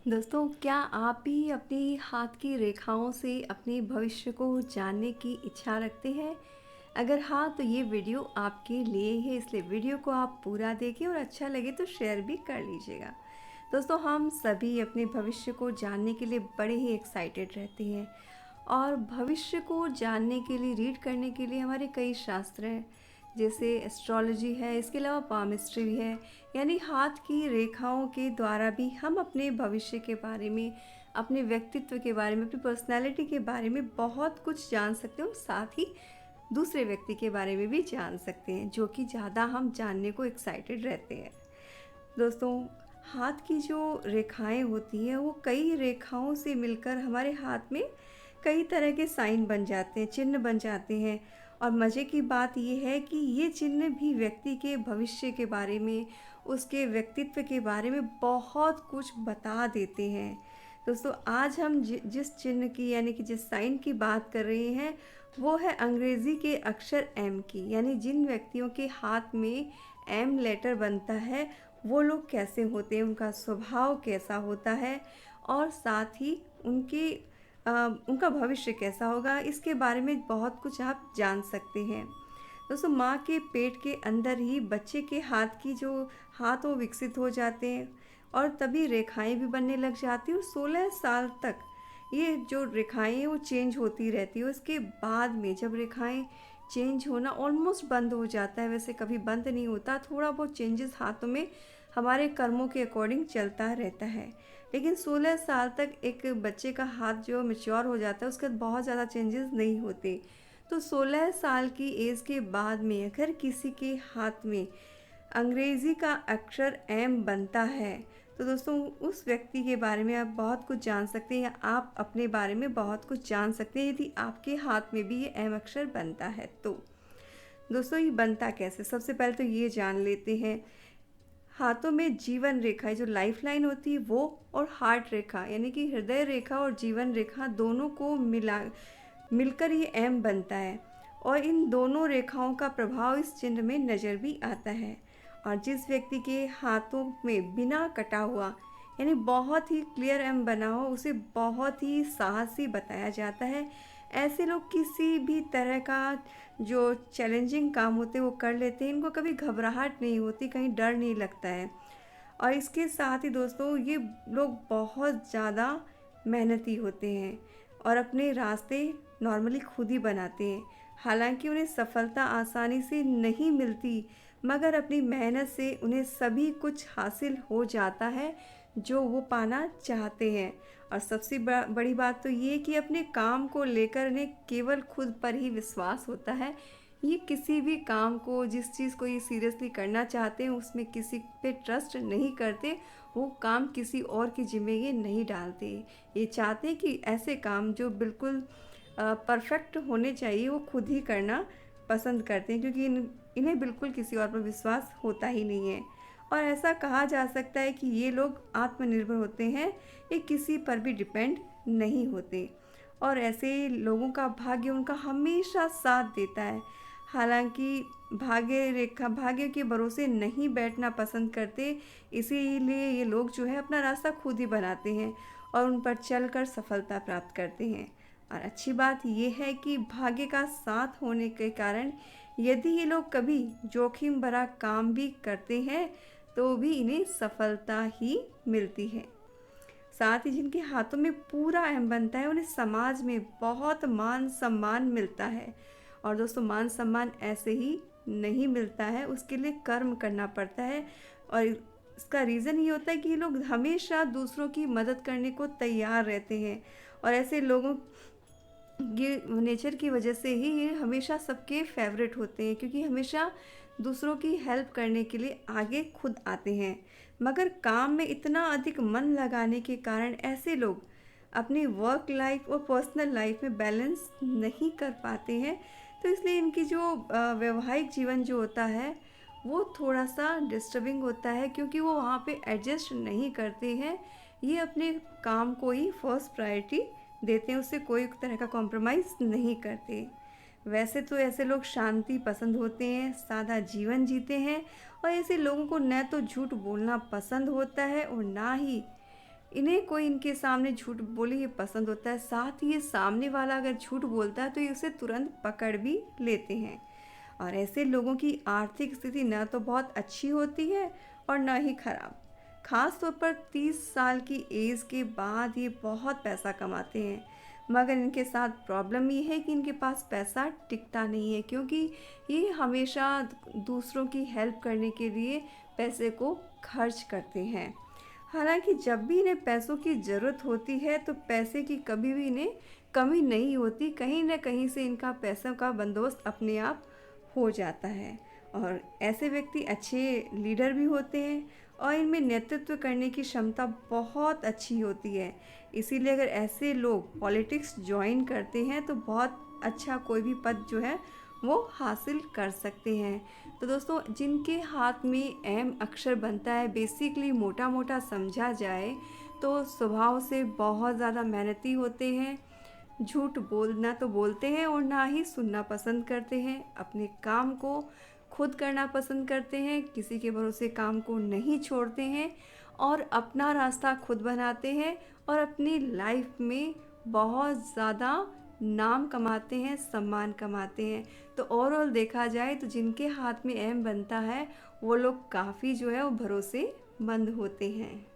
दोस्तों, क्या आप भी अपनी हाथ की रेखाओं से अपने भविष्य को जानने की इच्छा रखते हैं? अगर हाँ, तो ये वीडियो आपके लिए ही है, इसलिए वीडियो को आप पूरा देखें और अच्छा लगे तो शेयर भी कर लीजिएगा। दोस्तों, हम सभी अपने भविष्य को जानने के लिए बड़े ही एक्साइटेड रहते हैं और भविष्य को जानने के लिए, रीड करने के लिए हमारे कई शास्त्र हैं, जैसे एस्ट्रोलॉजी है, इसके अलावा पामिस्ट्री भी है। यानी हाथ की रेखाओं के द्वारा भी हम अपने भविष्य के बारे में, अपने व्यक्तित्व के बारे में, अपनी पर्सनैलिटी के बारे में बहुत कुछ जान सकते हैं और साथ ही दूसरे व्यक्ति के बारे में भी जान सकते हैं, जो कि ज़्यादा हम जानने को एक्साइटेड रहते हैं। दोस्तों, हाथ की जो रेखाएं होती हैं वो कई रेखाओं से मिलकर हमारे हाथ में कई तरह के साइन बन जाते हैं, चिन्ह बन जाते हैं। और मज़े की बात ये है कि ये चिन्ह भी व्यक्ति के भविष्य के बारे में, उसके व्यक्तित्व के बारे में बहुत कुछ बता देते हैं। दोस्तों, आज हम जिस चिन्ह की यानी कि जिस साइन की बात कर रहे हैं वो है अंग्रेज़ी के अक्षर एम की। यानी जिन व्यक्तियों के हाथ में एम लेटर बनता है वो लोग कैसे होते हैं, उनका स्वभाव कैसा होता है और साथ ही उनका भविष्य कैसा होगा, इसके बारे में बहुत कुछ आप जान सकते हैं। दोस्तों, माँ के पेट के अंदर ही बच्चे के हाथ वो विकसित हो जाते हैं और तभी रेखाएं भी बनने लग जाती हैं और 16 साल तक ये जो रेखाएं हैं वो चेंज होती रहती है। उसके बाद में जब रेखाएं चेंज होना ऑलमोस्ट बंद हो जाता है, वैसे कभी बंद नहीं होता, थोड़ा बहुत चेंजेस हाथों में हमारे कर्मों के अकॉर्डिंग चलता रहता है। लेकिन 16 साल तक एक बच्चे का हाथ जो मैच्योर हो जाता है उसके बाद बहुत ज़्यादा चेंजेस नहीं होते। तो 16 साल की एज के बाद में अगर किसी के हाथ में अंग्रेज़ी का अक्षर एम बनता है तो दोस्तों उस व्यक्ति के बारे में आप बहुत कुछ जान सकते हैं, या आप अपने बारे में बहुत कुछ जान सकते हैं यदि आपके हाथ में भी ये एम अक्षर बनता है तो। दोस्तों, ये बनता कैसे, सबसे पहले तो ये जान लेते हैं। हाथों में जीवन रेखा जो लाइफ लाइन होती है वो, और हार्ट रेखा यानी कि हृदय रेखा और जीवन रेखा दोनों को मिलकर ये एम बनता है। और इन दोनों रेखाओं का प्रभाव इस चिन्ह में नज़र भी आता है। और जिस व्यक्ति के हाथों में बिना कटा हुआ यानी बहुत ही क्लियर एम बना हो उसे बहुत ही साहसी बताया जाता है। ऐसे लोग किसी भी तरह का जो चैलेंजिंग काम होते हैं वो कर लेते हैं, इनको कभी घबराहट नहीं होती, कहीं डर नहीं लगता है। और इसके साथ ही दोस्तों ये लोग बहुत ज़्यादा मेहनती होते हैं और अपने रास्ते नॉर्मली खुद ही बनाते हैं। हालांकि उन्हें सफलता आसानी से नहीं मिलती, मगर अपनी मेहनत से उन्हें सभी कुछ हासिल हो जाता है जो वो पाना चाहते हैं। और सबसे बड़ी बात तो ये कि अपने काम को लेकर उन्हें केवल खुद पर ही विश्वास होता है। ये किसी भी काम को, जिस चीज़ को ये सीरियसली करना चाहते हैं उसमें किसी पे ट्रस्ट नहीं करते, वो काम किसी और की जिम्मे ये नहीं डालते। ये चाहते हैं कि ऐसे काम जो बिल्कुल परफेक्ट होने चाहिए वो खुद ही करना पसंद करते हैं, क्योंकि इन्हें बिल्कुल किसी और पर विश्वास होता ही नहीं है। और ऐसा कहा जा सकता है कि ये लोग आत्मनिर्भर होते हैं, ये किसी पर भी डिपेंड नहीं होते। और ऐसे लोगों का भाग्य उनका हमेशा साथ देता है। हालांकि भाग्य के भरोसे नहीं बैठना पसंद करते, इसीलिए ये लोग जो है अपना रास्ता खुद ही बनाते हैं और उन पर चलकर सफलता प्राप्त करते हैं। और अच्छी बात ये है कि भाग्य का साथ होने के कारण यदि ये लोग कभी जोखिम भरा काम भी करते हैं तो भी इन्हें सफलता ही मिलती है। साथ ही जिनके हाथों में पूरा एम बनता है उन्हें समाज में बहुत मान सम्मान मिलता है। और दोस्तों, मान सम्मान ऐसे ही नहीं मिलता है, उसके लिए कर्म करना पड़ता है। और इसका रीज़न ये होता है कि ये लोग हमेशा दूसरों की मदद करने को तैयार रहते हैं। और ऐसे लोगों ये नेचर की वजह से ही ये हमेशा सबके फेवरेट होते हैं, क्योंकि हमेशा दूसरों की हेल्प करने के लिए आगे खुद आते हैं। मगर काम में इतना अधिक मन लगाने के कारण ऐसे लोग अपनी वर्क लाइफ और पर्सनल लाइफ में बैलेंस नहीं कर पाते हैं। तो इसलिए इनकी जो वैवाहिक जीवन जो होता है वो थोड़ा सा डिस्टर्बिंग होता है, क्योंकि वो वहाँ पे एडजस्ट नहीं करते हैं। ये अपने काम को ही फर्स्ट प्रायोरिटी देते हैं, उससे कोई तरह का कॉम्प्रोमाइज़ नहीं करते। वैसे तो ऐसे लोग शांति पसंद होते हैं, सादा जीवन जीते हैं और ऐसे लोगों को न तो झूठ बोलना पसंद होता है और ना ही इन्हें कोई इनके सामने झूठ बोले ये पसंद होता है, साथ ही ये सामने वाला अगर झूठ बोलता है तो ये उसे तुरंत पकड़ भी लेते हैं। और ऐसे लोगों की आर्थिक स्थिति न तो बहुत अच्छी होती है और न ही खराब। खास तौर पर 30 साल की एज के बाद ये बहुत पैसा कमाते हैं, मगर इनके साथ प्रॉब्लम ये है कि इनके पास पैसा टिकता नहीं है, क्योंकि ये हमेशा दूसरों की हेल्प करने के लिए पैसे को खर्च करते हैं। हालांकि जब भी इन्हें पैसों की ज़रूरत होती है तो पैसे की कभी भी इन्हें कमी नहीं होती, कहीं ना कहीं से इनका पैसों का बंदोबस्त अपने आप हो जाता है। और ऐसे व्यक्ति अच्छे लीडर भी होते हैं और इनमें नेतृत्व करने की क्षमता बहुत अच्छी होती है। इसीलिए अगर ऐसे लोग पॉलिटिक्स ज्वाइन करते हैं तो बहुत अच्छा कोई भी पद जो है वो हासिल कर सकते हैं। तो दोस्तों, जिनके हाथ में एम अक्षर बनता है, बेसिकली मोटा मोटा समझा जाए तो स्वभाव से बहुत ज़्यादा मेहनती होते हैं, झूठ बोलना तो बोलते हैं और ना ही सुनना पसंद करते हैं, अपने काम को खुद करना पसंद करते हैं, किसी के भरोसे काम को नहीं छोड़ते हैं और अपना रास्ता खुद बनाते हैं और अपनी लाइफ में बहुत ज़्यादा नाम कमाते हैं, सम्मान कमाते हैं। तो ओवरऑल देखा जाए तो जिनके हाथ में एम बनता है वो लोग काफ़ी जो है वो भरोसेमंद होते हैं।